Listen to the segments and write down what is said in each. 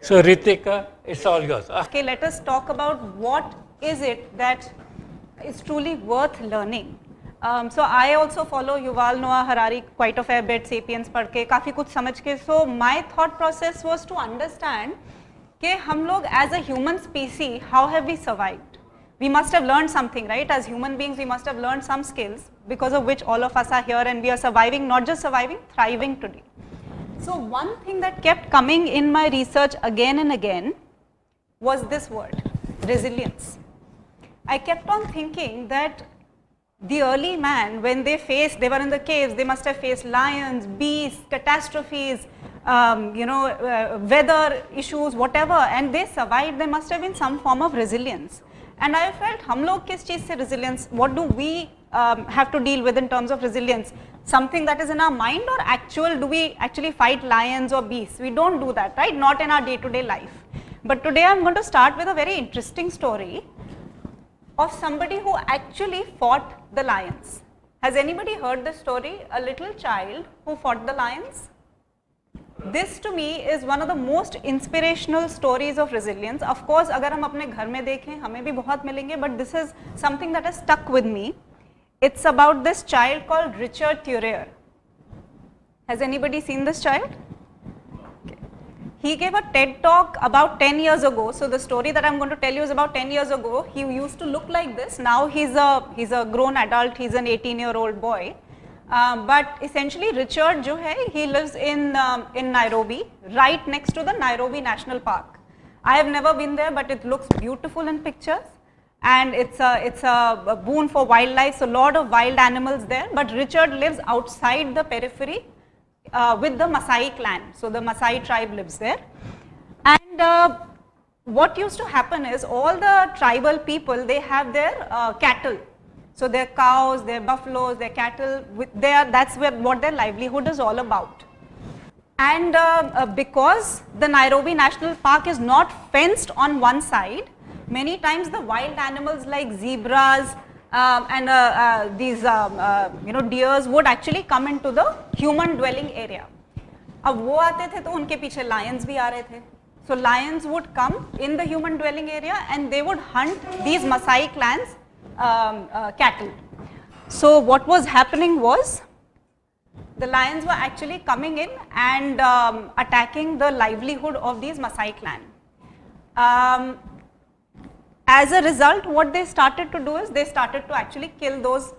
So Ritika, it's all yours. Okay, let us talk about what is it that is truly worth learning. So I also follow Yuval Noah Harari quite a fair bit, Sapiens पढ़ के काफ़ी कुछ समझ के. So my thought process was to understand कि हम लोग as a human species, how have we survived? We must have learned something, right? As human beings, we must have learned some skills because of which all of us are here and we are surviving, not just surviving, thriving today. So one thing that kept coming in my research again and again was this word, resilience. I kept on thinking that the early man, when they were in the caves, they must have faced lions, beasts, catastrophes, weather issues, whatever, and they survived. There must have been some form of resilience. And I felt, hum log kis cheez se resilience, what do we have to deal with in terms of resilience? Something that is in our mind, or do we actually fight lions or beasts? We don't do that, right? Not in our day-to-day life. But today I'm going to start with a very interesting story of somebody who actually fought the lions. Has anybody heard the story? A little child who fought the lions? This to me is one of the most inspirational stories of resilience. Of course, अगर हम अपने घर में देखें, हमें भी बहुत मिलेंगे, but this is something that has stuck with me. It's about this child called Richard Thurer. Has anybody seen this child? Okay. He gave a TED talk about 10 years ago. So the story that I'm going to tell you is about 10 years ago. He used to look like this. Now he's a grown adult. He's an 18-year-old boy. But essentially Richard jo hai, he lives in Nairobi, right next to the Nairobi National Park. I have never been there, but it looks beautiful in pictures. And it's a boon for wildlife, so a lot of wild animals there. But Richard lives outside the periphery with the Maasai clan. So the Maasai tribe lives there. And what used to happen is all the tribal people, they have their cattle. So their cows, their buffaloes, their cattle, that's what their livelihood is all about. And because the Nairobi National Park is not fenced on one side, many times the wild animals like zebras and these deers would actually come into the human dwelling area. अब वो आते थे तो उनके पीछे lions भी आ रहे थे. So lions would come in the human dwelling area and they would hunt these Maasai clans cattle. So what was happening was the lions were actually coming in and attacking the livelihood of these Maasai clan. As a result, what they started to do is they started to actually kill those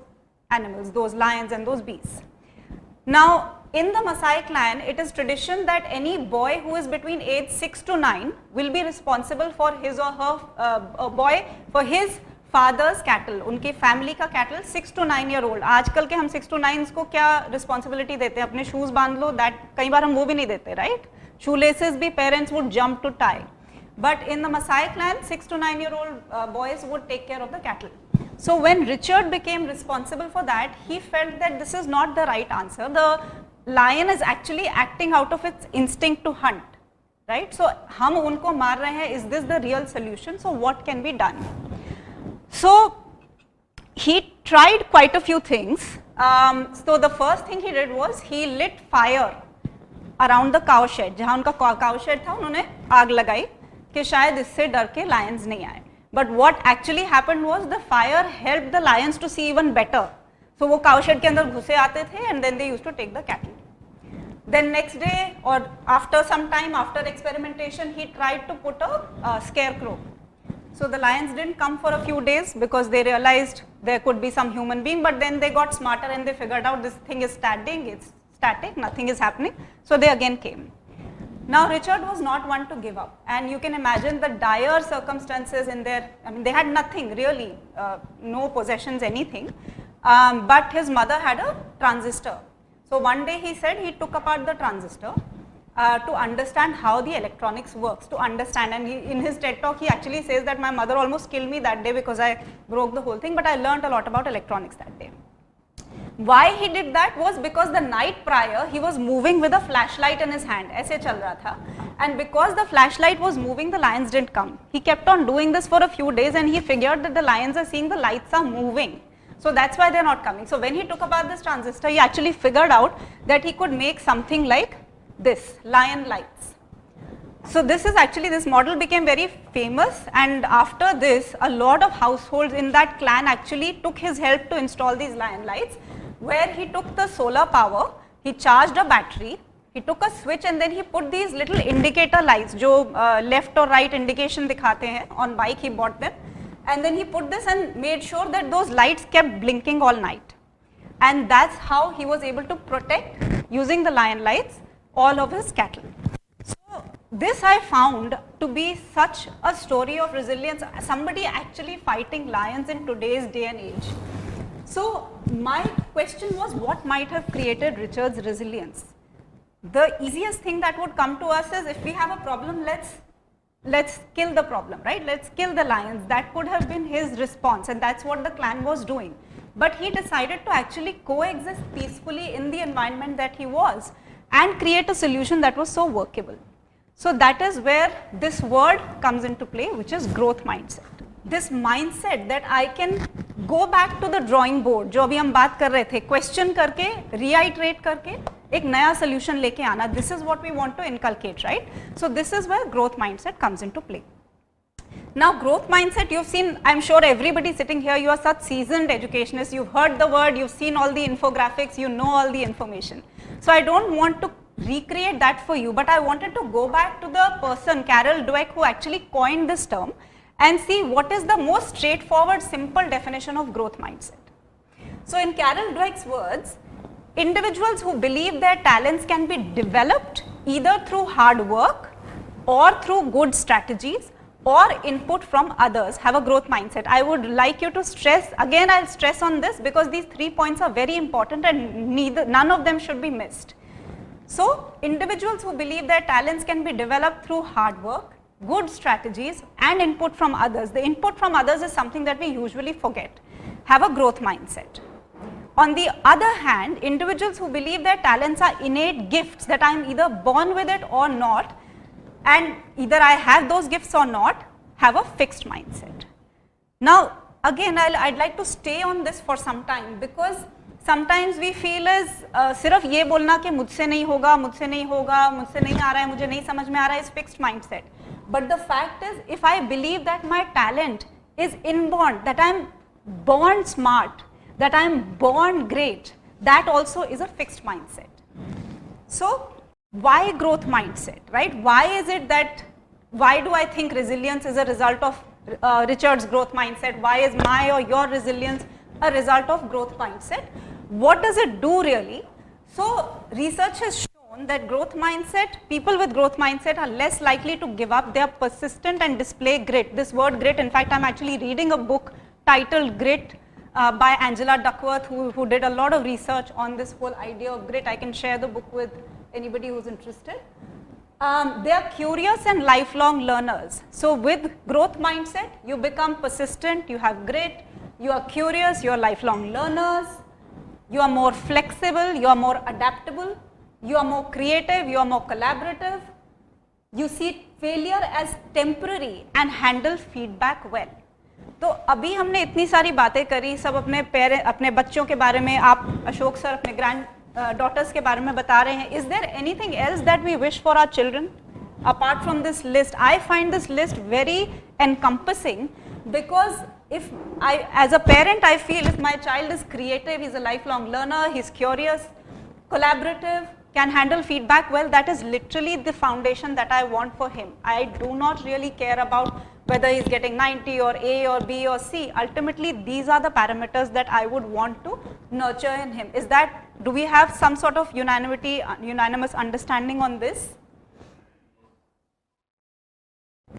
animals, those lions and those beasts. Now in the Maasai clan, it is tradition that any boy who is between age 6 to 9 will be responsible for his or her for his father's cattle, उनके family का cattle 6 to 9 year old. आजकल के हम 6 to 9 को क्या responsibility देते हैं, अपने shoes बांध लो, that कई बार हम वो भी नहीं देते, right? Shoelaces भी parents would jump to tie. But in the Maasai clan, 6 to 9 year old boys would take care of the cattle. So when Richard became responsible for that, he felt that this is not the right answer. The lion is actually acting out of its instinct to hunt, right? So हम उनको मार रहे हैं, is this the real solution? So what can be done? So he tried quite a few things. So the first thing he did was he lit fire around the cow shed. जहाँ उनका cow shed था, उन्होंने आग लगाई कि शायद इससे डर के lions नहीं आए. But what actually happened was the fire helped the lions to see even better. So वो cow shed के अंदर घुसे आते थे and then they used to take the cattle. Then next day or after some time, after experimentation, he tried to put a scarecrow. So the lions didn't come for a few days because they realized there could be some human being, but then they got smarter and they figured out this thing is static, nothing is happening. So they again came. Now Richard was not one to give up, and you can imagine the dire circumstances in their, I mean they had nothing really, no possessions, anything, but his mother had a transistor. So one day he said he took apart the transistor to understand how the electronics works, to understand, and in his TED talk he actually says that my mother almost killed me that day because I broke the whole thing, but I learned a lot about electronics that day. Why he did that was because the night prior he was moving with a flashlight in his hand, ऐसे चल रहा था, and because the flashlight was moving, the lions didn't come. He kept on doing this for a few days and he figured that the lions are seeing the lights are moving. So that's why they're not coming. So when he took apart this transistor, he actually figured out that he could make something like this, lion lights. So this is actually, this model became very famous, and after this a lot of households in that clan actually took his help to install these lion lights, where he took the solar power, he charged a battery, he took a switch, and then he put these little indicator lights जो left or right indication दिखाते हैं, on bike he bought them, and then he put this and made sure that those lights kept blinking all night, and that's how he was able to protect, using the lion lights, all of his cattle. So this I found to be such a story of resilience, somebody actually fighting lions in today's day and age. So my question was, what might have created Richard's resilience? The easiest thing that would come to us is, if we have a problem, let's kill the problem, right? Let's kill the lions. That could have been his response, and that's what the clan was doing. But he decided to actually coexist peacefully in the environment that he was and create a solution that was so workable. So that is where this word comes into play, which is growth mindset. This mindset that I can go back to the drawing board, जो अभी हम बात कर रहे थे, question करके, reiterate करके, एक नया solution लेके आना. This is what we want to inculcate, right? So this is where growth mindset comes into play. Now growth mindset, you've seen, I'm sure everybody sitting here, you are such seasoned educationists, you've heard the word, you've seen all the infographics, you know all the information. So I don't want to recreate that for you, but I wanted to go back to the person, Carol Dweck, who actually coined this term, and see what is the most straightforward, simple definition of growth mindset. So in Carol Dweck's words, individuals who believe their talents can be developed either through hard work or through good strategies or input from others have a growth mindset. I would like you to stress, again I'll stress on this because these 3 points are very important and none of them should be missed. So individuals who believe their talents can be developed through hard work, good strategies and input from others. The input from others is something that we usually forget. Have a growth mindset. On the other hand, individuals who believe their talents are innate gifts, that I am either born with it or not, and either I have those gifts or not, have a fixed mindset. Now again I'd like to stay on this for some time, because sometimes we feel as सिर्फ ये बोलना कि मुझसे नहीं होगा, मुझसे नहीं होगा, मुझसे नहीं आ रहा है, मुझे नहीं समझ में आ रहा है, is fixed mindset. But the fact is, if I believe that my talent is inborn, that I am born smart, that I am born great, that also is a fixed mindset. So why growth mindset, right? Why is it that, why do I think resilience is a result of Richard's growth mindset? Why is my or your resilience a result of growth mindset? What does it do really? So research has shown that growth mindset, people with growth mindset are less likely to give up. They are persistent and display grit. This word grit, in fact I'm actually reading a book titled Grit by Angela Duckworth, who did a lot of research on this whole idea of grit. I can share the book with anybody who's interested. They are curious and lifelong learners. So with growth mindset, you become persistent, you have grit, you are curious, you are lifelong learners, you are more flexible, you are more adaptable, you are more creative, you are more collaborative, you see failure as temporary and handle feedback well. तो अभी हमने इतनी सारी बातें करी, सब अपने बच्चों के बारे में, आप अशोक सर अपने ग्रैंड daughters के बारे में बता रहे हैं. Is there anything else that we wish for our children apart from this list? I find this list very encompassing, because if I, as a parent, I feel if my child is creative, he's a lifelong learner, he's curious, collaborative, can handle feedback well, that is literally the foundation that I want for him. I do not really care about whether he's getting 90 or A or B or C. Ultimately, these are the parameters that I would want to nurture in him. Is that, do we have some sort of unanimous understanding on this?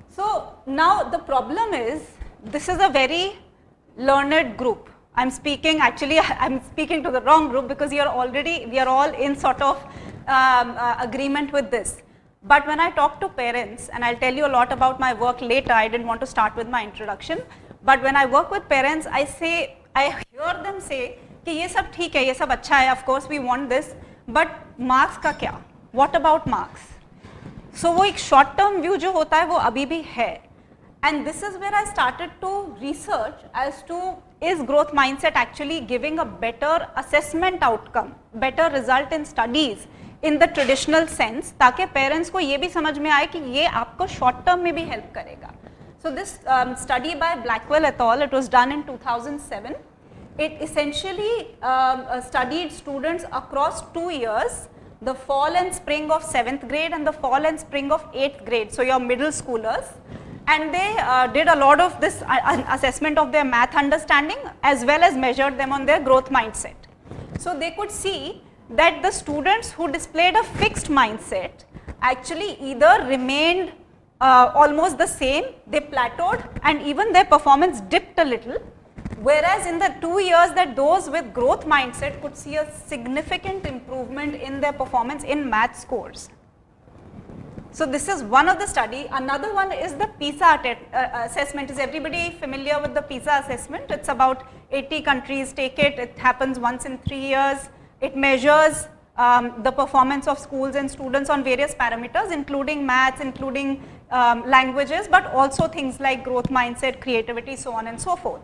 So now the problem is, this is a very learned group. I'm speaking, actually I'm speaking to the wrong group, because we are all in sort of agreement with this. But when I talk to parents, and I'll tell you a lot about my work later, I didn't want to start with my introduction, but when I work with parents, I hear them say कि ये सब ठीक है, ये सब अच्छा है, of course we want this, but marks का क्या? What about marks? So वो एक short term view जो होता है वो अभी भी है. And this is where I started to research as to, is growth mindset actually giving a better assessment outcome, better result in studies, in the traditional sense, ताकि parents को ये भी समझ में आए कि ये आपको short term में भी help करेगा. So this study by Blackwell et al. It was done in 2007. It essentially studied students across 2 years, the fall and spring of 7th grade and the fall and spring of 8th grade, so your middle schoolers, and they did a lot of this assessment of their math understanding as well as measured them on their growth mindset. So they could see that the students who displayed a fixed mindset actually either remained almost the same, they plateaued, and even their performance dipped a little, whereas in the 2 years that those with growth mindset could see a significant improvement in their performance in math scores. So this is one of the study. Another one is the PISA assessment. Is everybody familiar with the PISA assessment? It's about 80 countries take it. It happens once in 3 years. It measures the performance of schools and students on various parameters, including maths, including languages, but also things like growth mindset, creativity, so on and so forth.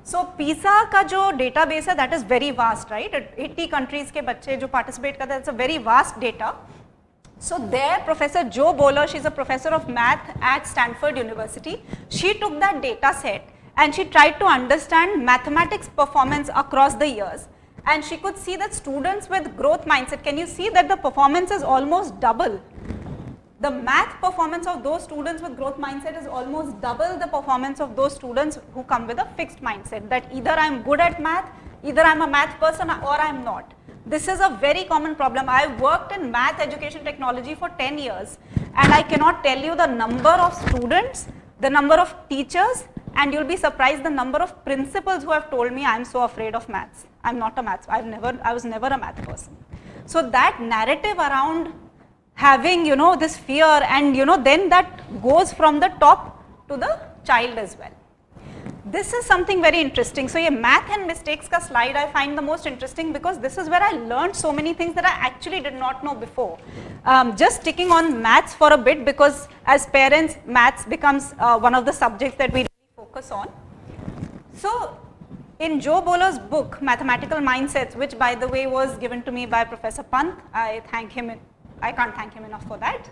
So PISA का जो database है, that is very vast, right? 80 countries के बच्चे जो participate करते हैं, it's a very vast data. So there, Professor Jo Bowler, she's a professor of math at Stanford University. She took that data set and she tried to understand mathematics performance across the years. And she could see that students with growth mindset, can you see that the performance is almost double? The math performance of those students with growth mindset is almost double the performance of those students who come with a fixed mindset, that either I'm good at math, either I'm a math person or I'm not. This is a very common problem. I've worked in math education technology for 10 years and I cannot tell you the number of students, the number of teachers, and you'll be surprised the number of principals who have told me I'm so afraid of maths. I'm not a maths, I was never a math person. So that narrative around having, you know, this fear, and you know, then that goes from the top to the child as well. This is something very interesting. So, ये math and mistakes का slide I find the most interesting because this is where I learned so many things that I actually did not know before. Just sticking on maths for a bit, because as parents, maths becomes one of the subjects that we really focus on. So, in Jo Bowler's book, Mathematical Mindsets, which by the way was given to me by Professor Pant, I thank him, I can't thank him enough for that.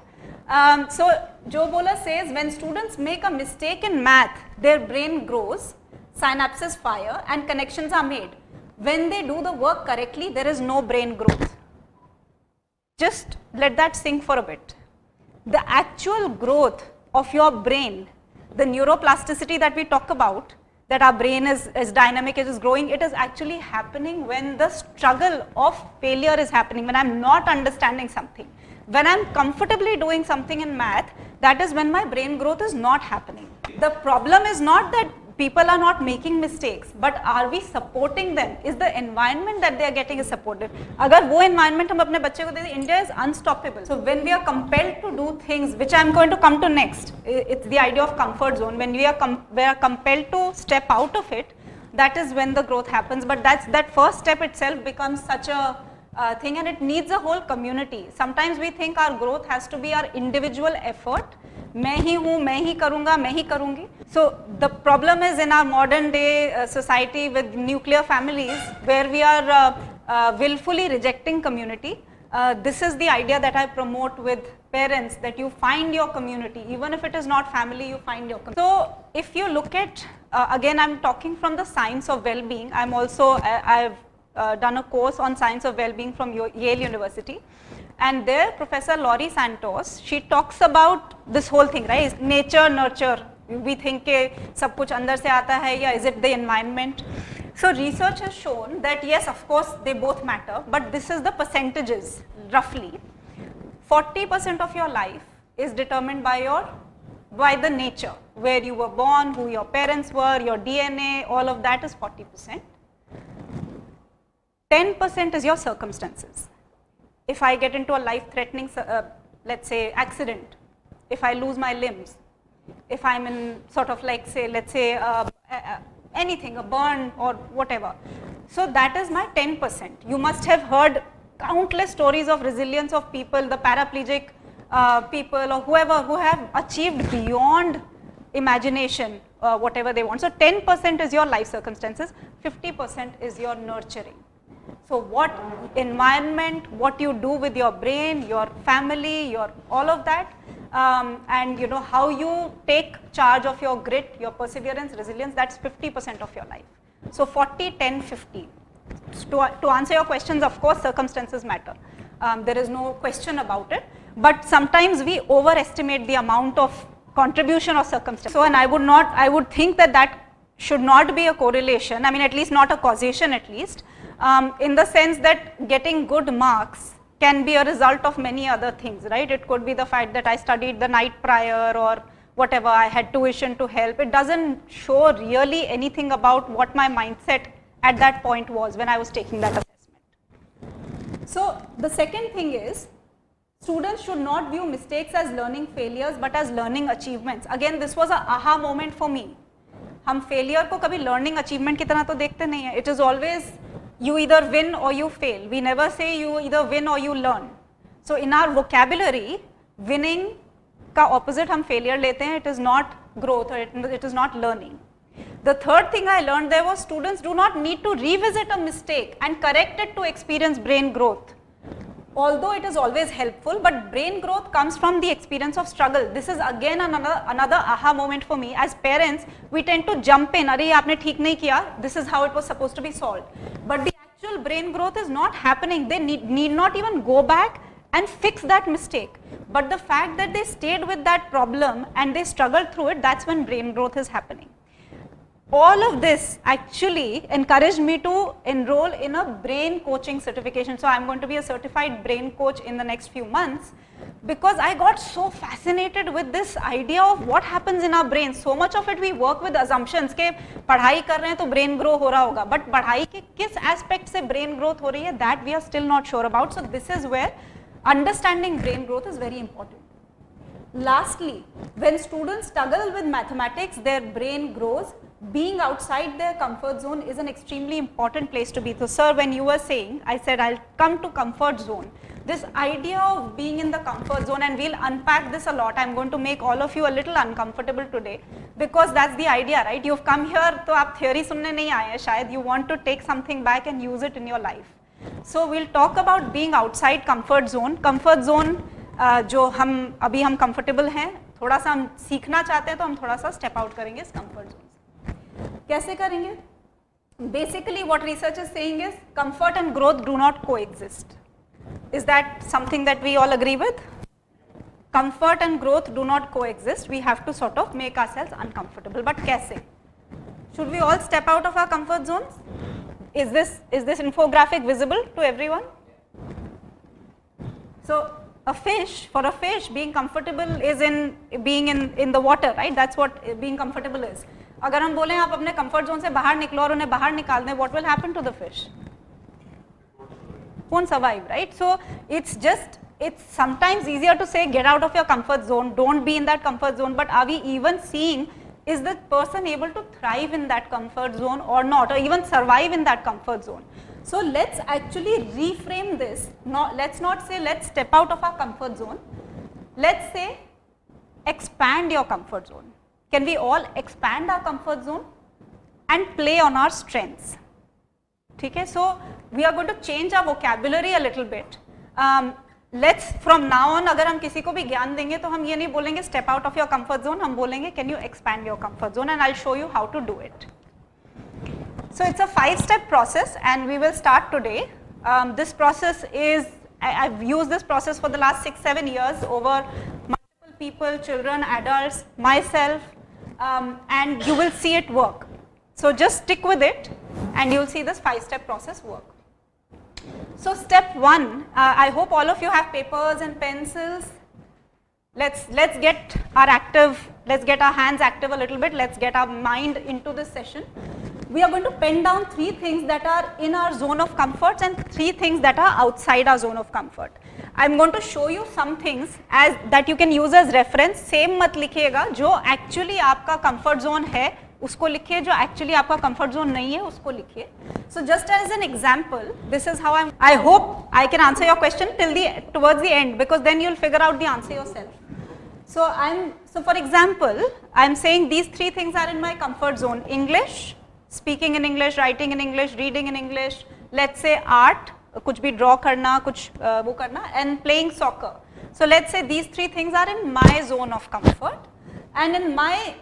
So Jo Bowler says when students make a mistake in math, their brain grows, synapses fire and connections are made. When they do the work correctly, there is no brain growth. Just let that sink for a bit. The actual growth of your brain, the neuroplasticity that we talk about, that our brain is dynamic, it is growing, it is actually happening when the struggle of failure is happening, when I'm not understanding something. When I'm comfortably doing something in math, that is when my brain growth is not happening. The problem is not that people are not making mistakes, but are we supporting them? Is the environment that they are getting is supportive? अगर वो environment हम अपने बच्चे को दे दें, India is unstoppable. So when we are compelled to do things, which I am going to come to next, it's the idea of comfort zone. When we are compelled to step out of it, that is when the growth happens. But that first step itself becomes such a thing, and it needs a whole community. Sometimes we think our growth has to be our individual effort. मैं ही हूँ, मैं ही करूँगा, मैं ही करूँगी. So the problem is in our modern day society with nuclear families, where we are willfully rejecting community. This is the idea that I promote with parents, that you find your community, even if it is not family, you find your community. So if you look at, again I'm talking from the science of well-being. I'm also, I've done a course on science of well-being from Yale University. And there Professor Laurie Santos, she talks about this whole thing, right? Nature, nurture. We think के सब कुछ अंदर से आता है, या is it the environment? So research has shown that yes, of course they both matter, but this is the percentages roughly. 40% of your life is determined by the nature, where you were born, who your parents were, your DNA, all of that is 40%. 10% is your circumstances. If I get into a life-threatening, let's say, accident, if I lose my limbs, if I'm in sort of like, say, let's say, anything, a burn or whatever. So that is my 10%. You must have heard countless stories of resilience of people, the paraplegic people or whoever who have achieved beyond imagination, whatever they want. So 10% is your life circumstances, 50% is your nurturing. So what environment, what you do with your brain, your family, your all of that, and you know how you take charge of your grit, your perseverance, resilience, that's 50% of your life. So 40, 10, 50. To answer your questions, of course, circumstances matter. There is no question about it. But sometimes we overestimate the amount of contribution of circumstance. So, and I would think that that should not be a correlation. I mean, at least not a causation, at least, in the sense that getting good marks can be a result of many other things, right? It could be the fact that I studied the night prior or whatever, I had tuition to help. It doesn't show really anything about what my mindset at that point was when I was taking that assessment. So the second thing is, students should not view mistakes as learning failures but as learning achievements. Again, this was a aha moment for me. हम failure को कभी learning achievement की तरह तो देखते नहीं हैं. It is always you either win or you fail. We never say you either win or you learn. So in our vocabulary, winning का opposite हम failure लेते हैं. It is not growth or it is not learning. The third thing I learned there was students do not need to revisit a mistake and correct it to experience brain growth. Although it is always helpful, but brain growth comes from the experience of struggle. This is again another aha moment for me. As parents, we tend to jump in, "Arey, aapne theek nahi kiya, this is how it was supposed to be solved." But the actual brain growth is not happening. They need not even go back and fix that mistake. But the fact that they stayed with that problem and they struggled through it, that's when brain growth is happening. All of this actually encouraged me to enroll in a brain coaching certification. So I'm going to be a certified brain coach in the next few months because I got so fascinated with this idea of what happens in our brain. So much of it we work with assumptions के पढ़ाई कर रहे हैं तो brain grow हो रहा होगा, but पढ़ाई के किस aspect से brain growth हो रही है, that we are still not sure about. So this is where understanding brain growth is very important. Lastly, when students struggle with mathematics, their brain grows. Being outside their comfort zone is an extremely important place to be. So sir, when you were saying, I said I'll come to comfort zone. This idea of being in the comfort zone, and we'll unpack this a lot. I'm going to make all of you a little uncomfortable today because that's the idea, right? You've come here, तो आप theory सुनने नहीं आए हैं शायद. You want to take something back and use it in your life. So we'll talk about being outside comfort zone. Comfort zone जो अभी हम comfortable हैं, थोड़ा सा हम सीखना चाहते हैं तो हम थोड़ा सा step out करेंगे इस comfort zone. कैसे करेंगे? Basically what research is saying is comfort and growth do not coexist. Is that something that we all agree with? Comfort and growth do not coexist. We have to sort of make ourselves uncomfortable. But कैसे? Should we all step out of our comfort zones? Is this infographic visible to everyone? So for a fish, being comfortable is in being in the water, right? That's what being comfortable is. अगर हम बोलें आप अपने comfort zone से बाहर निकलो और उन्हें बाहर निकाल दें, what will happen to the fish? Won't survive, right? So it's sometimes easier to say get out of your comfort zone, don't be in that comfort zone, but are we even seeing, is the person able to thrive in that comfort zone or not, or even survive in that comfort zone? So let's actually reframe this. Let's not say let's step out of our comfort zone. Let's say expand your comfort zone. Can we all expand our comfort zone and play on our strengths? Okay, so we are going to change our vocabulary a little bit. Let's from now on, अगर हम किसी को भी ज्ञान देंगे तो हम ये नहीं बोलेंगे step out of your comfort zone, हम बोलेंगे can you expand your comfort zone, and I'll show you how to do it. So it's a 5-step process and we will start today. This process is, I've used this process for the last 6-7 years over multiple people, children, adults, myself, and you will see it work. So just stick with it and you'll see this 5-step process work. So step 1, I hope all of you have papers and pencils. Let's get our hands active a little bit. Let's get our mind into this session. We are going to pen down 3 things that are in our zone of comfort and 3 things that are outside our zone of comfort. I'm going to show you some things that you can use as reference. Same मत लिखिएगा, जो actually आपका comfort zone है उसको लिखिए, जो actually आपका comfort zone नहीं है उसको लिखिए. So just as an example, this is how I hope I can answer your question towards the end, because then you'll figure out the answer yourself. So for example, I'm saying these 3 things are in my comfort zone: English, speaking in English, writing in English, reading in English, let's say art, कुछ भी draw करना, कुछ वो करना, and playing soccer. So let's say these three things are in my zone of comfort, and in my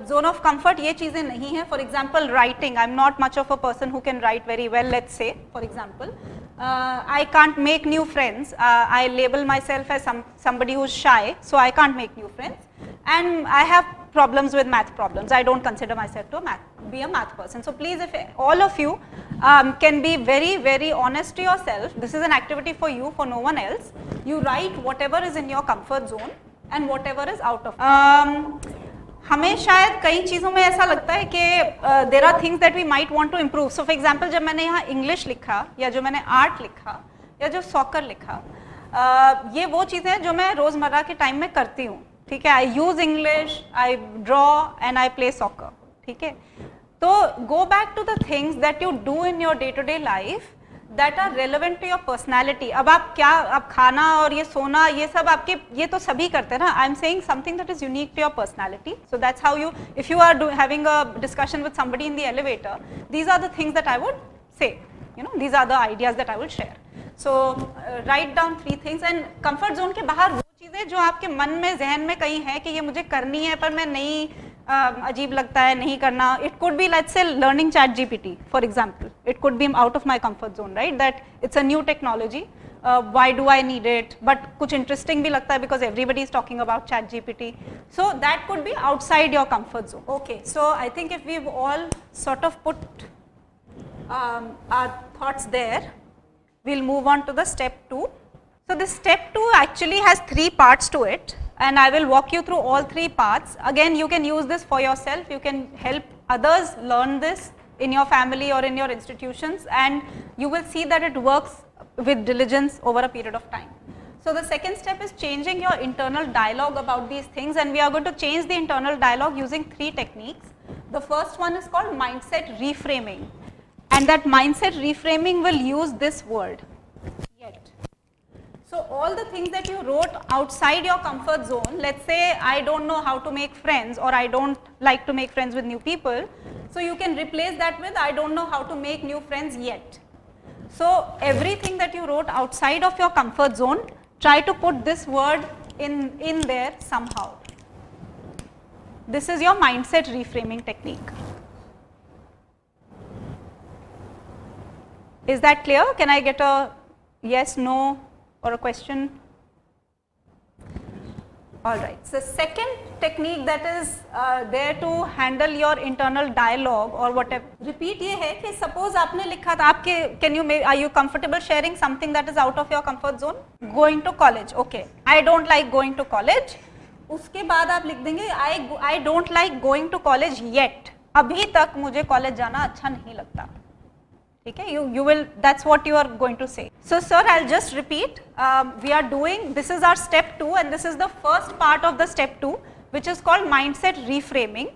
zone of comfort ये चीज़ें नहीं हैं. For example, writing. I'm not much of a person who can write very well. Let's say, for example, I can't make new friends. I label myself as somebody who's shy, so I can't make new friends. And I have problems with math problems. I don't consider myself to be a math person. So please, if all of you can be very, very honest to yourself, this is an activity for you, for no one else. You write whatever is in your comfort zone and whatever is out of. हमें शायद कई चीज़ों में ऐसा लगता है कि there are things that we might want to improve. So for example, जब मैंने यहाँ English लिखा या जो मैंने art लिखा या जो soccer लिखा, ये वो चीज़ें हैं जो मैं रोज़मर्रा के टाइम में करती हूँ. ठीक है, I use English, I draw and I play soccer. ठीक है, तो go back to the things that you do in your day-to-day life that are relevant to your personality. अब आप क्या, आप खाना और ये सोना ये सब आपके, ये तो सभी करते हैं ना. I am saying something that is unique to your personality. So that's how you, if you are having a discussion with somebody in the elevator, these are the things that I would say. You know, these are the ideas that I will share. So write down 3 things. And comfort zone के बाहर वो चीज़ें जो आपके मन में, जहन में कहीं है कि ये मुझे करनी है पर मैं नहीं, अजीब लगता है नहीं करना. It could be, let's say, learning ChatGPT, for example. It could be out of my comfort zone, right? That it's a new technology. Why do I need it? But कुछ interesting भी लगता है because everybody is talking about ChatGPT. So that could be outside your comfort zone. Okay, so I think if we've all sort of put our thoughts there, we'll move on to the step 2. So this step 2 actually has 3 parts to it, and I will walk you through all 3 parts. Again, you can use this for yourself. You can help others learn this in your family or in your institutions, and you will see that it works with diligence over a period of time. So the second step is changing your internal dialogue about these things, and we are going to change the internal dialogue using 3 techniques. The first one is called mindset reframing, and that mindset reframing will use this word, yet. So all the things that you wrote outside your comfort zone, let's say I don't know how to make friends, or I don't like to make friends with new people, so you can replace that with I don't know how to make new friends yet. So everything that you wrote outside of your comfort zone, try to put this word in there somehow. This is your mindset reframing technique. Is that clear? Can I get a yes, no, or a question? All right. So second technique that is there to handle your internal dialogue or whatever. Repeat ये है कि suppose आपने लिखा था, आपके are you comfortable sharing something that is out of your comfort zone? Going to college. Okay. I don't like going to college. उसके बाद आप लिख देंगे I don't like going to college yet. अभी तक मुझे कॉलेज जाना अच्छा नहीं लगता. ठीक है, you will, that's what you are going to say. So sir, I'll just repeat. We are doing, this is our step 2, and this is the first part of the step 2, which is called mindset reframing.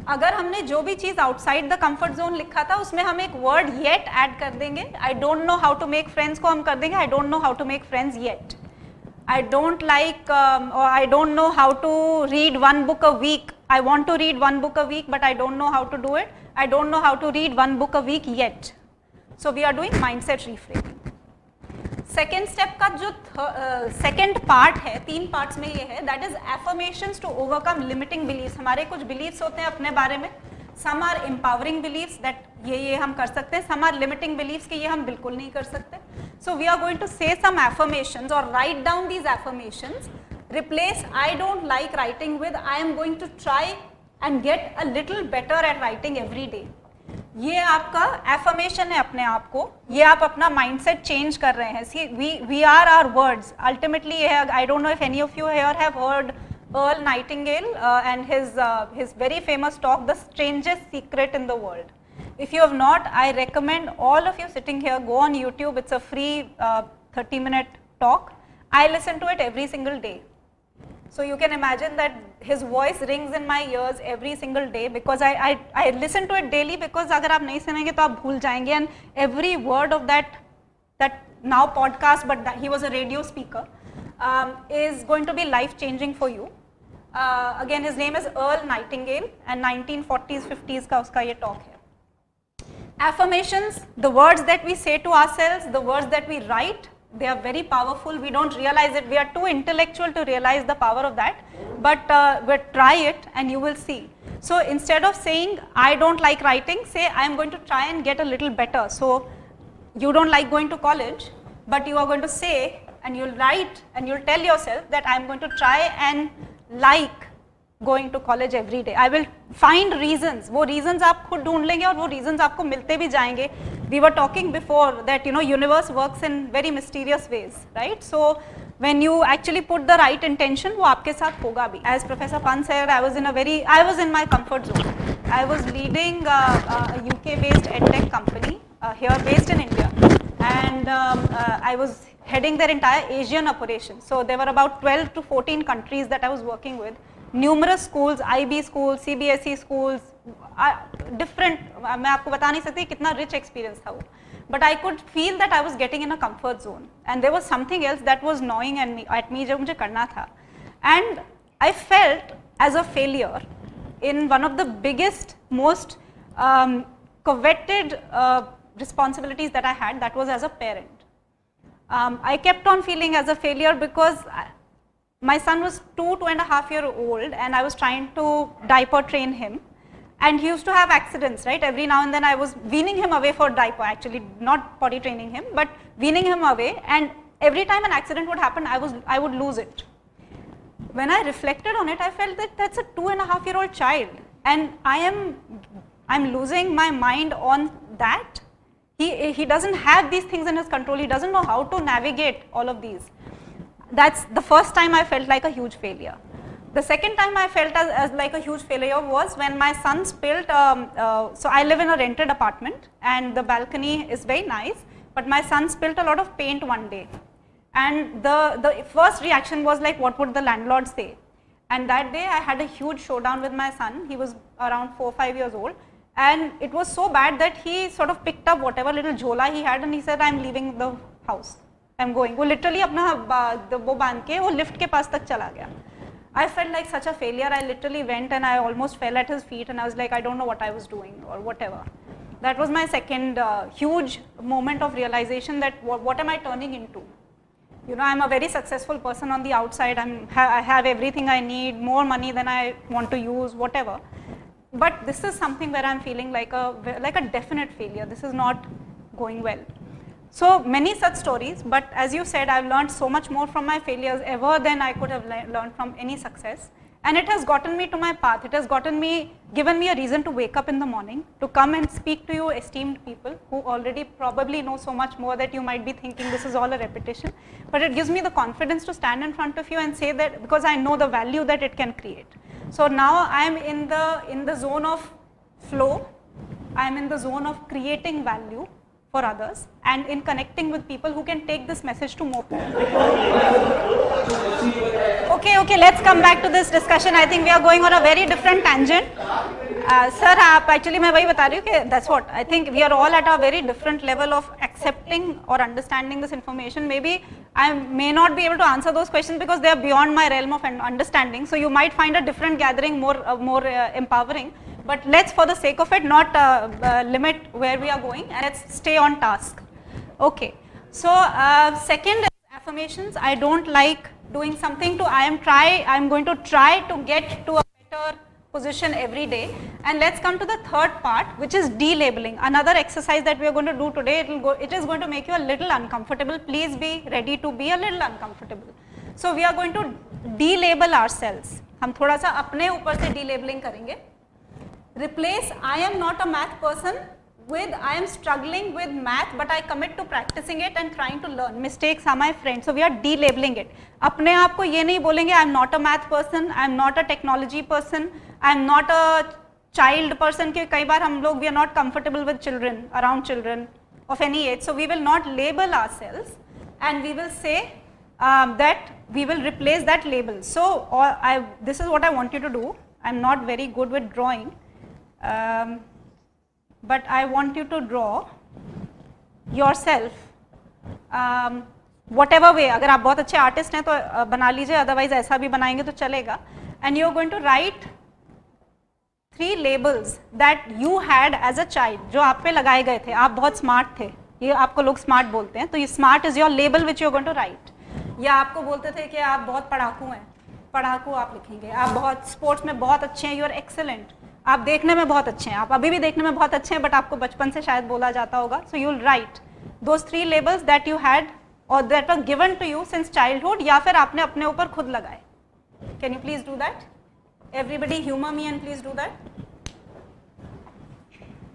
अगर हमने जो भी चीज़ outside the comfort zone लिखा था, उसमें हम एक word yet add कर देंगे. I don't know how to make friends को हम कर देंगे I don't know how to make friends yet. I don't like or I don't know how to read 1 book a week. I want to read 1 book a week, but I don't know how to do it. I don't know how to read 1 book a week yet. So we are doing mindset reframing. Second step का जो second part है, 3 parts में ये है, that is affirmations to overcome limiting beliefs. हमारे कुछ beliefs होते हैं अपने बारे में. Some are empowering beliefs that ये हम कर सकते हैं. Some are limiting beliefs कि ये हम बिल्कुल नहीं कर सकते. So we are going to say some affirmations or write down these affirmations. Replace I don't like writing with I am going to try and get a little better at writing every day. ये आपका affirmation है अपने आप को, ये आप अपना mindset change कर रहे हैं. See, we are our words. Ultimately, I don't know if any of you here have heard Earl Nightingale and his very famous talk, The Strangest Secret in the World. If you have not, I recommend all of you sitting here, go on YouTube. It's a free 30-minute talk. I listen to it every single day. So you can imagine that his voice rings in my ears every single day because I listen to it daily because अगर आप नहीं सुनेंगे तो आप भूल जाएंगे, and every word of that now podcast, but he was a radio speaker, is going to be life changing for you. Again, his name is Earl Nightingale and 1940s 50s का उसका ये talk है. Affirmations, the words that we say to ourselves, the words that we write, they are very powerful. We don't realize it. We are too intellectual to realize the power of that, but try it and you will see. So instead of saying, I don't like writing, say, I am going to try and get a little better. So you don't like going to college, but you are going to say, and you'll write, and you'll tell yourself that I am going to try and like going to college every day. I will find reasons. वो reasons आप खुद ढूंढ लेंगे और वो reasons आपको मिलते भी जाएंगे. We were talking before that universe works in very mysterious ways, right? So when you actually put the right intention, वो आपके साथ होगा भी. As Professor Pant said, I was in my comfort zone. I was leading a UK-based edtech company here, based in India, and I was heading their entire Asian operation. So there were about 12 to 14 countries that I was working with. Numerous schools, IB schools, CBSE schools, different. मैं आपको बता नहीं सकती कितना rich experience था वो. But I could feel that I was getting in a comfort zone, and there was something else that was gnawing at me जो मुझे करना था. And I felt as a failure in one of the biggest, most coveted responsibilities that I had. That was as a parent. I kept on feeling as a failure because my son was 2.5 years old, and I was trying to diaper train him, and he used to have accidents, right? Every now and then I was weaning him away for diaper, actually not potty training him, but weaning him away, and every time an accident would happen, I would lose it. When I reflected on it, I felt that that's a 2.5-year-old child, and I'm losing my mind on that. He doesn't have these things in his control. He doesn't know how to navigate all of these. That's the first time I felt like a huge failure. The second time I felt as like a huge failure was when my son spilled, so I live in a rented apartment and the balcony is very nice, but my son spilled a lot of paint one day. And the first reaction was like, what would the landlord say? And that day I had a huge showdown with my son. He was around 4 or 5 years old. And it was so bad that he sort of picked up whatever little jhola he had and he said, I'm leaving the house. I'm going. वो literally अपना वो बांध के वो lift के पास तक चला गया. I felt like such a failure. I literally went and I almost fell at his feet and I was like, I don't know what I was doing or whatever. That was my second huge moment of realization that what am I turning into? I'm a very successful person on the outside. I have everything I need, more money than I want to use, whatever. But this is something where I'm feeling like a definite failure. This is not going well. So many such stories, but as you said, I've learned so much more from my failures ever than I could have learned from any success. And it has gotten me to my path. It has given me a reason to wake up in the morning, to come and speak to you esteemed people who already probably know so much more that you might be thinking this is all a repetition. But it gives me the confidence to stand in front of you and say that because I know the value that it can create. So now I am in the zone of flow. I am in the zone of creating value for others and in connecting with people who can take this message to more people. Okay, let's come back to this discussion. I think we are going on a very different tangent. Sir, actually मैं वही बता रही हूँ कि that's what I think we are all at a very different level of accepting or understanding this information. Maybe I may not be able to answer those questions because they are beyond my realm of understanding. So you might find a different gathering more empowering. But let's, for the sake of it, not limit where we are going, and let's stay on task. Okay. So second is affirmations. I don't like doing something to. I'm going to try to get to a better position every day. And let's come to the third part, which is delabeling. Another exercise that we are going to do today. It is going to make you a little uncomfortable. Please be ready to be a little uncomfortable. So we are going to delabel ourselves. हम थोड़ा सा अपने ऊपर से delabeling करेंगे. Replace I am not a math person with I am struggling with math but I commit to practicing it and trying to learn. Mistakes are my friends. So we are delabeling it. अपने आप को ये नहीं बोलेंगे I am not a math person, I am not a technology person, I am not a child person. कि कई बार हम लोग we are not comfortable with children, around children of any age. So we will not label ourselves and we will say that we will replace that label. So this is what I want you to do. I am not very good with drawing. But I want you to draw yourself whatever way. अगर आप बहुत अच्छे artist हैं तो बना लीजिए, otherwise ऐसा भी बनाएंगे तो चलेगा. And you are going to write 3 labels that you had as a child, जो आप पे लगाए गए थे, आप बहुत स्मार्ट थे, ये आपको लोग स्मार्ट बोलते हैं, तो ये smart is your label which you are going to write. या आपको बोलते थे कि आप बहुत पढ़ाकू हैं, पढ़ाकू आप लिखेंगे. आप बहुत स्पोर्ट्स में बहुत अच्छे हैं, यू आर एक्सेलेंट. आप देखने में बहुत अच्छे हैं, आप अभी भी देखने में बहुत अच्छे हैं, बट आपको बचपन से शायद बोला जाता होगा. So you will write those 3 labels that you had और that were given to you since childhood, या फिर आपने अपने ऊपर खुद लगाए. Can you please do that? Everybody humor me and please do that.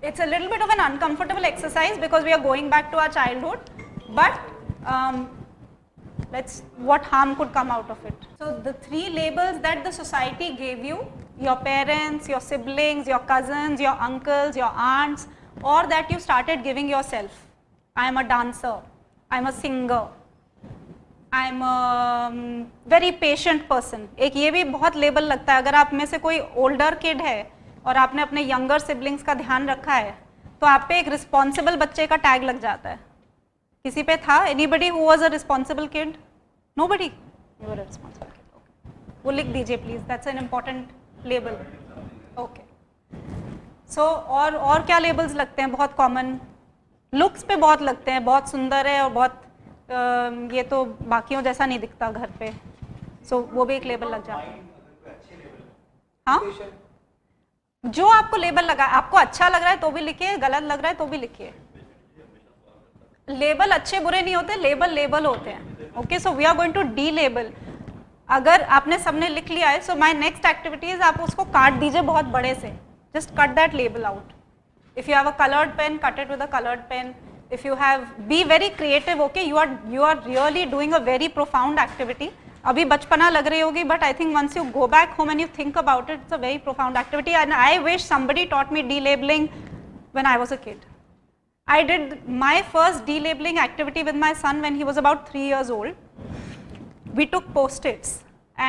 It's a little bit of an uncomfortable exercise because we are going back to our childhood, but what harm could come out of it? So the 3 labels that the society gave you, your parents, your siblings, your cousins, your uncles, your aunts, or that you started giving yourself. I am a dancer, I am a singer, I am very patient person. एक ये भी बहुत label लगता है. अगर आप में से कोई ओल्डर किड है और आपने अपने यंगर सिबलिंग्स का ध्यान रखा है तो आप पे एक रिस्पॉन्सिबल बच्चे का टैग लग जाता है. किसी पे था? Anybody who was a responsible kid? Nobody. You are a responsible kid. वो लिख दीजिए please, that's an important label. Okay. So और क्या लेबल्स लगते हैं बहुत कॉमन? लुक्स पे बहुत लगते हैं, बहुत सुंदर है और बहुत ये तो बाकियों जैसा नहीं दिखता घर पे. सो वो भी एक लेबल लग जाता है. हाँ, जो आपको लेबल लगा, आपको अच्छा लग रहा है तो भी लिखिए, गलत लग रहा है तो भी लिखिए. लेबल अच्छे बुरे नहीं होते, लेबल होते हैं. Okay, so we are going to de label. अगर आपने सबने लिख लिया है, सो माई नेक्स्ट एक्टिविटीज, आप उसको काट दीजिए बहुत बड़े से. Just cut that label out. If you have a coloured pen, cut it with a coloured pen. If you have, be very creative. Okay, you are really doing a very profound activity. अभी बचपना लग रही होगी, but I think once you go back home and you think about it, it's a very profound activity. And I wish somebody taught me delabeling when I was a kid. I did my first delabeling activity with my son when he was about 3 years old. We took post-its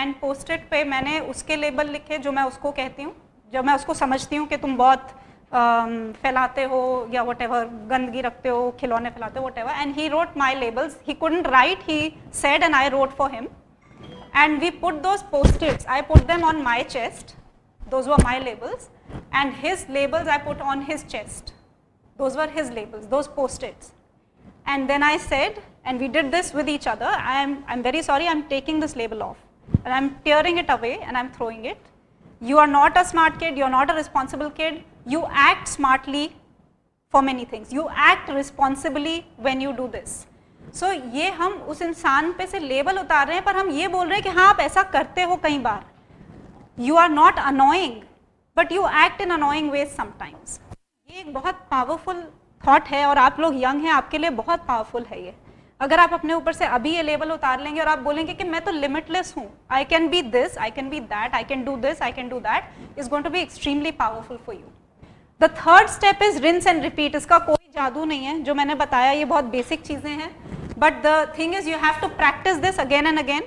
and post-it पे मैंने उसके label लिखे जो मैं उसको कहती हूँ, जब मैं उसको समझती हूँ कि तुम बहुत फैलाते हो या whatever, गंदगी रखते हो, खिलौने फैलाते हो, whatever, and he wrote my labels. He couldn't write, he said, and I wrote for him. And we put those post-its, I put them on my chest, those were my labels, and his labels I put on his chest. Those were his labels, those post-its. And then I said, and we did this with each other, I'm very sorry, I'm taking this label off, and I'm tearing it away and I'm throwing it. You are not a smart kid, you're not a responsible kid. You act smartly for many things. You act responsibly when you do this. So ये हम उस इंसान पे से label उतार रहे हैं, पर हम ये बोल रहे हैं कि हाँ आप ऐसा करते हो कई बार. You are not annoying, but you act in annoying ways sometimes. ये एक बहुत पावरफुल थॉट है और आप लोग यंग हैं, आपके लिए बहुत पावरफुल है ये. अगर आप अपने ऊपर से अभी ये लेबल उतार लेंगे और आप बोलेंगे कि मैं तो लिमिटलेस हूँ, I can be this, I can be that, I can do this, I can do that, is going to be extremely powerful for you. The third step is rinse and repeat. इसका कोई जादू नहीं है, जो मैंने बताया ये बहुत बेसिक चीजें हैं, but the thing is you have to practise this again and again.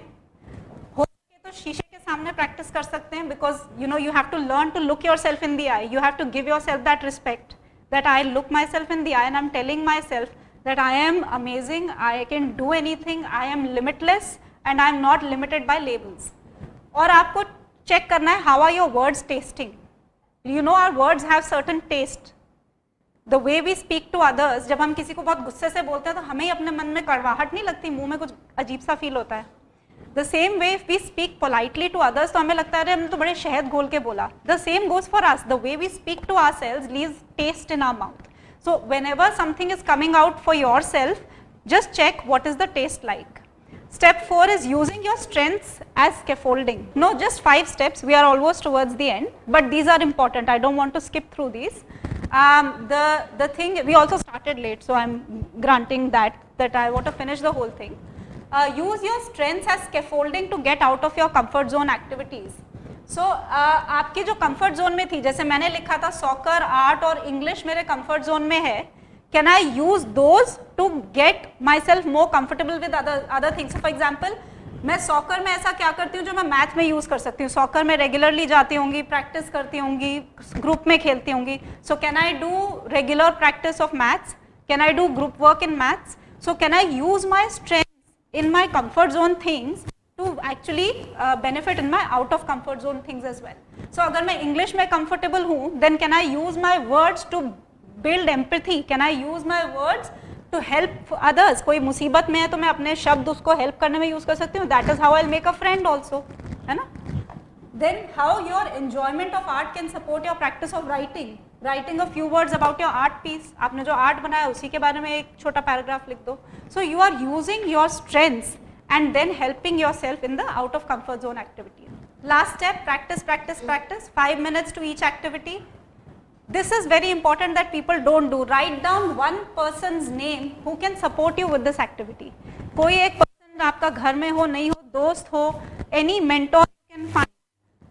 हो सके तो शीशे के सामने प्रैक्टिस कर सकते हैं, because you have to learn to look yourself in the eye. You have to give yourself that respect that I look myself in the eye and I am telling myself that I am amazing, I can do anything, I am limitless and I am not limited by labels. और आपको check करना है how are your words tasting. You know our words have certain taste. The way we speak to others, जब हम किसी को बहुत गुस्से से बोलते हैं तो हमें ही अपने मन में कड़वाहट नहीं लगती, मुंह में कुछ अजीब सा फील होता है. The same way if we speak politely to others तो हमें लगता है अरे हमने तो बड़े शहद घोल के बोला. The same goes for us. The way we speak to ourselves leaves taste in our mouth. So whenever something is coming out for yourself, just check what is the taste like. Step 4 is using your strengths as scaffolding. No, just 5 steps. We are almost towards the end, but these are important. I don't want to skip through these. The thing, we also started late, so I'm granting that I want to finish the whole thing. Use your strengths as scaffolding to get out of your comfort zone activities. So आपकी जो comfort zone में थी, जैसे मैंने लिखा था soccer, art और English मेरे comfort zone में है, can I use those to get myself more comfortable with other things? So for example, मैं सॉकर में ऐसा क्या करती हूँ जो मैं मैथ में यूज़ कर सकती हूँ. सॉकर में रेगुलरली जाती होंगी, प्रैक्टिस करती होंगी, ग्रुप में खेलती होंगी. So can I do regular practice of maths, can I do group work in maths. So can I use my strength in my comfort zone things to actually benefit in my out of comfort zone things as well. So अगर मैं English में comfortable हूँ, then can I use my words to build empathy? Can I use my words to help others? कोई मुसीबत में है तो मैं अपने शब्द उसको help करने में use कर सकती हूँ. That is how I'll make a friend also, है ना? Then how your enjoyment of art can support your practice of writing. Writing a few words about your art piece. आपने जो art बनाया उसी के बारे में एक छोटा paragraph लिख दो. So you are using your strengths and then helping yourself in the out of comfort zone activity. Last step, practice, practice, practice. 5 minutes to each activity. This is very important that people don't do. Write down one person's name who can support you with this activity. कोई एक person आपका घर में हो, नहीं हो, दोस्त हो, any mentor you can find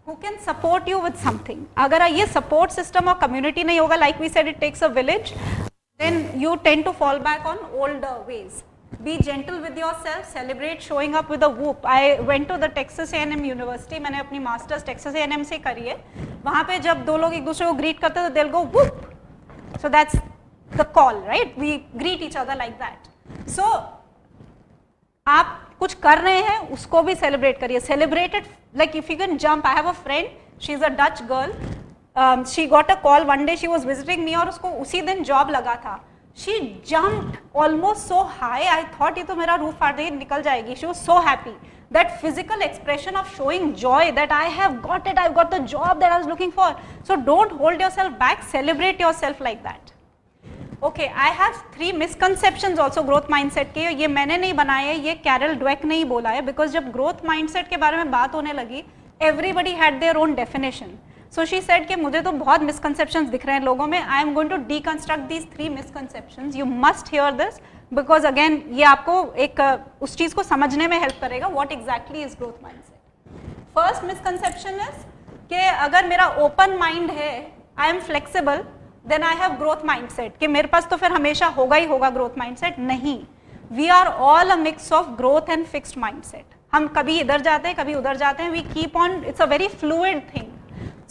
who can support you with something. अगर ये support system और community नहीं होगा, like we said, it takes a village, then you tend to fall back on older ways. Be gentle with yourself, celebrate showing up with a whoop. I went to the Texas A&M University, मैंने अपनी masters Texas A&M से करी है. वहाँ पे जब दो लोग एक दूसरे को greet करते हैं तो they'll go whoop. So that's the call, right? We greet each other like that. So आप कुछ कर रहे हैं उसको भी celebrate करिए. Celebrate it like if you can jump. I have a friend, she's a Dutch girl. She got a call one day. She was visiting me और उसको उसी दिन job लगा था. She jumped almost so high. I thought ये तो मेरा roof फाड़ देगी, निकल जाएगी. She was so happy. That physical expression of showing joy that I have got it, I've got the job that I was looking for. So don't hold yourself back. Celebrate yourself like that. Okay, I have 3 misconceptions also growth mindset के. ये मैंने नहीं बनाए हैं, ये Carol Dweck ने ही बोला है. Because जब growth mindset के बारे में बात होने लगी, everybody had their own definition. So she said कि मुझे तो बहुत misconceptions दिख रहे हैं लोगों में. I am going to deconstruct these 3 misconceptions. You must hear this because again ये आपको एक उस चीज़ को समझने में help करेगा. What exactly is growth mindset? First misconception is कि अगर मेरा open mind है, I am flexible, then I have growth mindset. कि मेरे पास तो फिर हमेशा होगा ही होगा growth mindset. नहीं. We are all a mix of growth and fixed mindset. हम कभी इधर जाते हैं, कभी उधर जाते हैं. We keep on. It's a very fluid thing.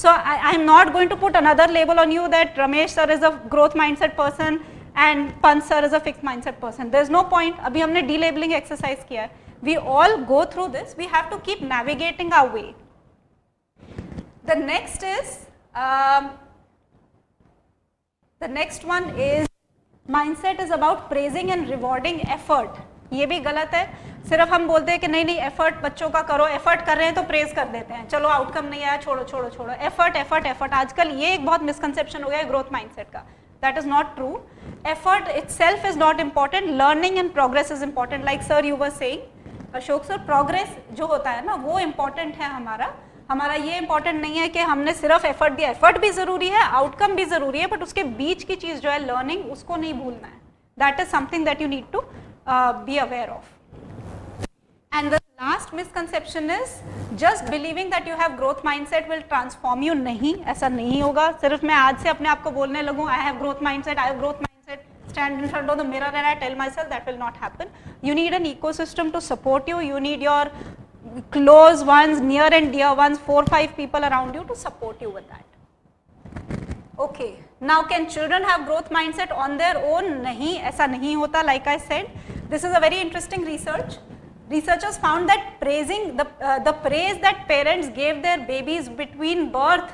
So I am not going to put another label on you that Ramesh sir is a growth mindset person and Pant sir is a fixed mindset person. There is no point. अभी हमने delabeling exercise किया है. We all go through this. We have to keep navigating our way. The next is the next one is mindset is about praising and rewarding effort. ये भी गलत है. सिर्फ हम बोलते हैं कि नहीं नहीं एफर्ट बच्चों का करो, एफर्ट कर रहे हैं तो प्रेज कर देते हैं, चलो आउटकम नहीं आया छोड़ो छोड़ो छोड़ो. एफर्ट एफर्ट एफर्ट आजकल ये एक बहुत मिसकंसेप्शन हो गया है ग्रोथ माइंडसेट का. That is not true. Effort itself is not important, learning and progress is important. Like sir you were saying, Ashok sir, progress जो होता है ना वो इम्पॉर्टेंट है. हमारा ये इम्पॉर्टेंट नहीं है कि हमने सिर्फ एफर्ट दिया. एफर्ट भी जरूरी है, आउटकम भी जरूरी है, बट उसके बीच की चीज जो है लर्निंग, उसको नहीं भूलना है. That is something that you need to be aware of. And the last misconception is just believing that you have growth mindset will transform you. नहीं, ऐसा नहीं होगा. सिर्फ मैं आज से अपने आप को बोलने लगूँ I have growth mindset, I have growth mindset, stand in front of the mirror and I tell myself, that will not happen. You need an ecosystem to support you. You need your close ones, near and dear ones, 4-5 people around you to support you with that. Okay, now can children have growth mindset on their own? नहीं, ऐसा नहीं होता. Like I said, this is a very interesting research. Researchers found that praising the praise that parents gave their babies between birth,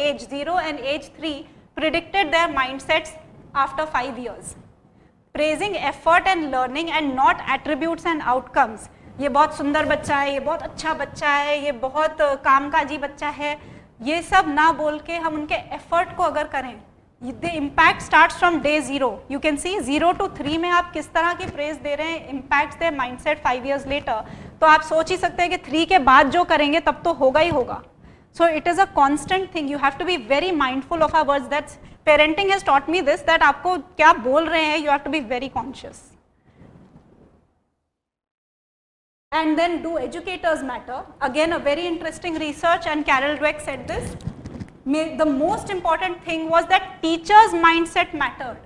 age 0 and age 3 predicted their mindsets after 5 years. Praising effort and learning and not attributes and outcomes. ये बहुत सुंदर बच्चा है, ये बहुत अच्छा बच्चा है, ये बहुत कामकाजी बच्चा है, ये सब ना बोल के हम उनके effort को अगर करें, the impact starts from day 0. You can see 0 to 3 में आप किस तरह की praise दे रहे हैं, impacts their mindset 5 years later. तो आप सोच ही सकते हैं कि 3 के बाद जो करेंगे तब तो होगा ही होगा. So it is a constant thing. You have to be very mindful of our words. That's parenting has taught me this, that आपको क्या बोल रहे हैं, you have to be very conscious. And then do educators matter? Again, a very interesting research, and Carol Dweck said this. The most important thing was that teachers' mindset mattered.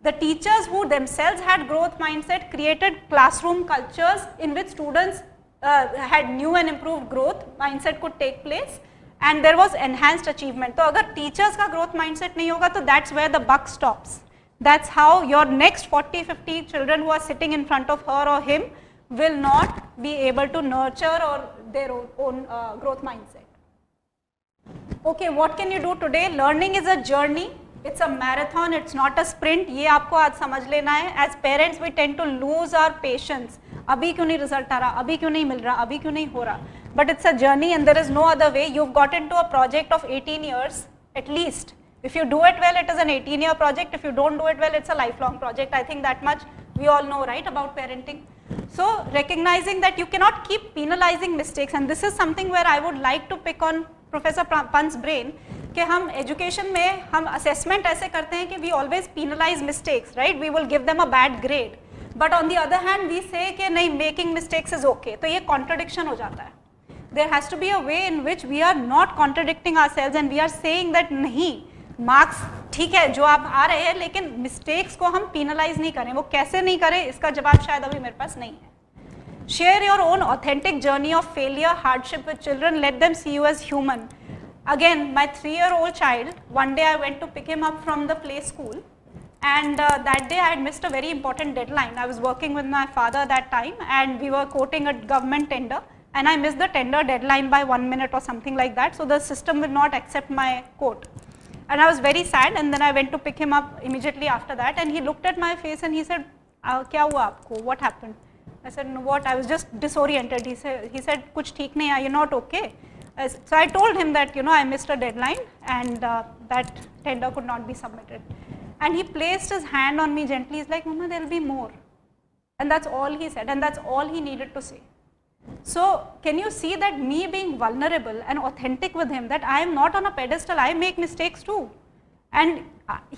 The teachers who themselves had growth mindset created classroom cultures in which students had new and improved growth mindset could take place, and there was enhanced achievement. तो अगर teachers का growth mindset नहीं होगा तो that's where the buck stops. That's how your next 40-50 children who are sitting in front of her or him will not be able to nurture or their own growth mindset. Okay, what can you do today? Learning is a journey. It's a marathon. It's not a sprint. ये आपको आज समझ लेना है. As parents, we tend to lose our patience. अभी क्यों नहीं result आ रहा? अभी क्यों नहीं मिल रहा? अभी क्यों नहीं हो रहा? But it's a journey and there is no other way. You've got into a project of 18 years at least. If you do it well, it is an 18-year project. If you don't do it well, it's a lifelong project. I think that much we all know, right, about parenting. So recognizing that you cannot keep penalizing mistakes, and this is something where I would like to pick on Professor Pant's brain, कि हम education में हम assessment ऐसे करते हैं कि we always penalize mistakes, right? We will give them a bad grade. But on the other hand, we say कि नहीं, making mistakes is okay. तो ये contradiction हो जाता है. There has to be a way in which we are not contradicting ourselves and we are saying that नहीं, marks ठीक है जो आप आ रहे हैं, लेकिन mistakes को हम penalize नहीं करें. वो कैसे नहीं करें, इसका जवाब शायद अभी मेरे पास नहीं है. Share your own authentic journey of failure, hardship with children. Let them see you as human. Again, my 3-year-old child, one day I went to pick him up from the play school, and that day I had missed a very important deadline. I was working with my father that time and we were quoting a government tender, and I missed the tender deadline by 1 minute or something like that, so the system will not accept my quote. And I was very sad, and then I went to pick him up immediately after that, and he looked at my face and he said, "Kya hua aapko? What happened?" I said, "No, what? I was just disoriented." He said, "Kuch theek nahi hai, you're not okay." So I told him that, you know, I missed a deadline and that tender could not be submitted. And he placed his hand on me gently. He's like, "Mama, there will be more." And that's all he said, and that's all he needed to say. So can you see that me being vulnerable and authentic with him, that I am not on a pedestal, I make mistakes too. And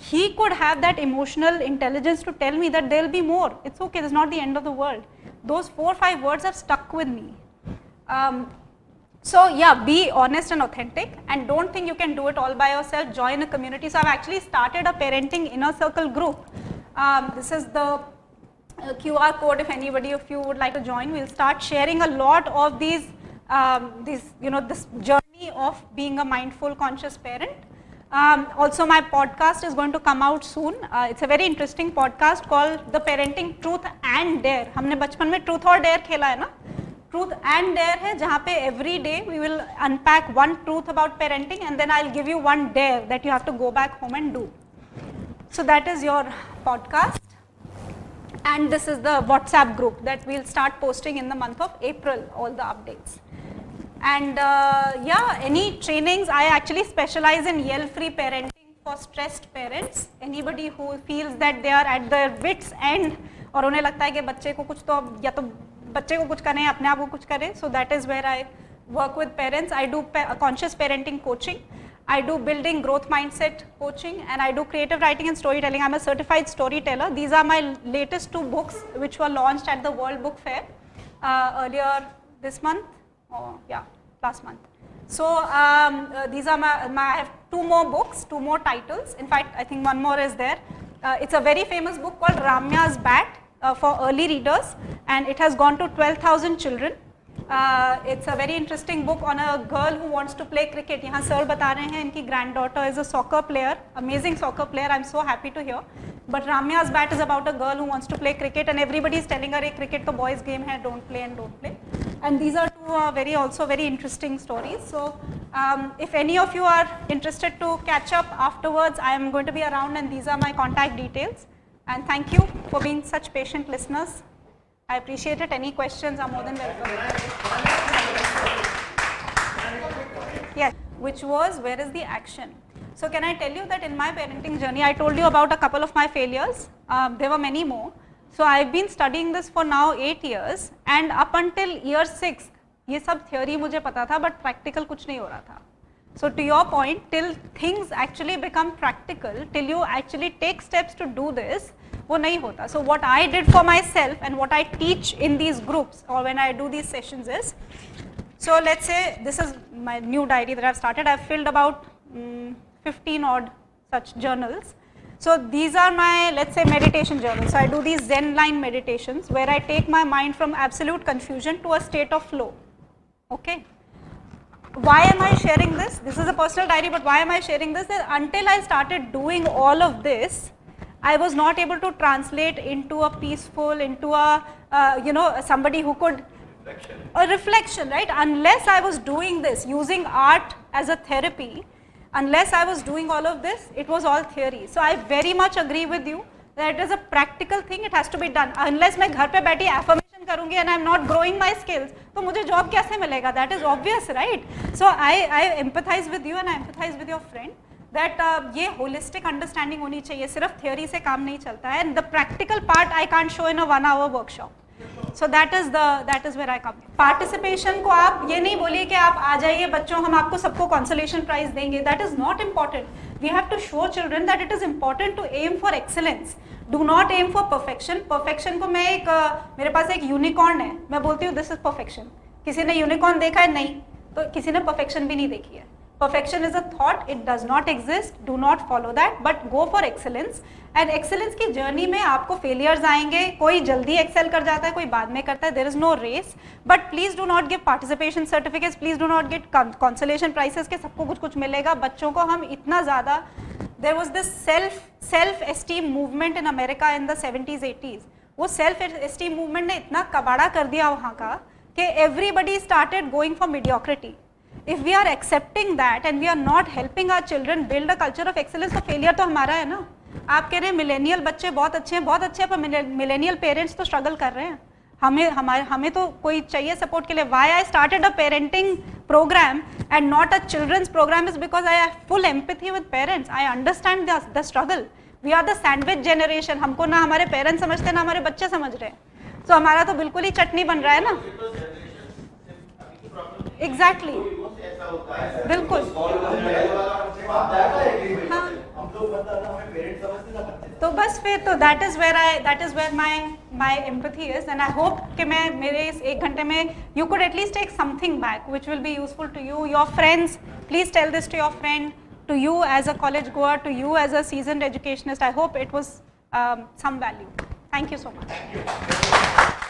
he could have that emotional intelligence to tell me that there will be more. It's okay, it's not the end of the world. Those 4 or 5 words have stuck with me. So yeah, be honest and authentic, and don't think you can do it all by yourself. Join a community. So I've actually started a parenting inner circle group. This is the QR code. If anybody of you would like to join, we'll start sharing a lot of these, this journey of being a mindful, conscious parent. Also, my podcast is going to come out soon. It's a very interesting podcast called The Parenting Truth and Dare. हमने बचपन में Truth और Dare खेला है ना? Truth and Dare है, जहाँ पे every day we will unpack one truth about parenting, and then I'll give you one dare that you have to go back home and do. So that is your podcast, and this is the WhatsApp group that we'll start posting in the month of April, all the updates. And yeah, any trainings, I actually specialize in yell-free parenting for stressed parents. Anybody who feels that they are at their wits end और उन्हें लगता है कि बच्चे को कुछ तो या तो बच्चे को कुछ करें, अपने आप को कुछ करें. So that is where I work with parents. I do conscious parenting coaching. I do building growth mindset coaching, and I do creative writing and storytelling. I'm a certified storyteller. These are my latest 2 books which were launched at the World Book Fair earlier this month. Oh, yeah, last month. So these are I have 2 more books, 2 more titles. In fact, I think one more is there. It's a very famous book called Ramya's Bat for early readers, and it has gone to 12,000 children. It's a very interesting book on a girl who wants to play cricket. यहाँ sir बता रहे हैं इनकी granddaughter is a soccer player, amazing soccer player. I'm so happy to hear. But Ramya's Bat is about a girl who wants to play cricket, and everybody is telling her, "Hey, cricket तो boys game है, don't play and don't play." And these are 2 also very interesting stories. So if any of you are interested to catch up afterwards, I am going to be around, and these are my contact details. And thank you for being such patient listeners. I appreciate it. Any questions are more than welcome. Yes, which was, where is the action? So can I tell you that in my parenting journey, I told you about a couple of my failures. There were many more. So I've been studying this for now 8 years, and up until year 6, ये सब theory मुझे पता था, but practical कुछ नहीं हो रहा था. So to your point, till things actually become practical, till you actually take steps to do this, वो नहीं होता. So what I did for myself and what I teach in these groups or when I do these sessions is, so let's say this is my new diary that I've started. I've filled about 15 odd such journals. So these are my, let's say, meditation journals. So I do these Zen line meditations where I take my mind from absolute confusion to a state of flow. Okay. Why am I sharing this? This is a personal diary, but why am I sharing this? Until I started doing all of this, I was not able to translate into a peaceful, into a somebody who could, a reflection, right? Unless I was doing this, using art as a therapy, unless I was doing all of this, it was all theory. So I very much agree with you that it is a practical thing, it has to be done. Unless मैं घर पे बैठी affirmation करूँगी and I am not growing my skills, तो मुझे job कैसे मिलेगा? That is obvious, right? So I empathize with you and I empathize with your friend that ये holistic understanding होनी चाहिए, सिर्फ theory से काम नहीं चलता है, and the practical part I can't show in a 1 hour workshop. So that is where I come. Participation को आप ये नहीं बोलिए कि आप आ जाइए बच्चों, हम आपको सबको consolation prize देंगे. That is not important. We have to show children that it is important to aim for excellence. Do not aim for perfection. Perfection को मैं मेरे पास एक unicorn है, मैं बोलती हूँ this is perfection. किसी ने unicorn देखा है? नहीं, तो किसी ने perfection भी नहीं देखी है. Perfection is a thought, it does not exist, do not follow that, but go for excellence. And excellence की journey में आपको failures आएंगे, कोई जल्दी excel कर जाता है, कोई बाद में करता है, there is no race. But please do not give participation certificates, please do not get consolation prizes के सबको कुछ कुछ मिलेगा. बच्चों को हम इतना ज़्यादा, there was this self-esteem movement in America in the 70s, 80s. वो self-esteem movement ने इतना कबाड़ा कर दिया वहाँ का कि everybody started going for mediocrity. If we are accepting that and we are not helping our children build a culture of excellence, तो failure तो हमारा है ना. आप कह रहे हैं millennial बच्चे बहुत अच्छे हैं, पर millennial parents तो struggle कर रहे हैं. हमें तो कोई चाहिए support के लिए. Why I started a parenting program and not a children's program is because I have full empathy with parents. I understand the struggle. We are the sandwich generation. हमको ना हमारे parents समझते ना हमारे बच्चे समझ रहे हैं. So हमारा तो बिल्कुल ही चटनी बन रहा है ना. Exactly. बिल्कुल. हाँ. तो बस फिर तो that is where my empathy is, and I hope कि मैं मेरे इस 1 घंटे में you could at least take something back which will be useful to you, your friends. Please tell this to your friend, to you as a college goer, to you as a seasoned educationist. I hope it was some value. Thank you so much.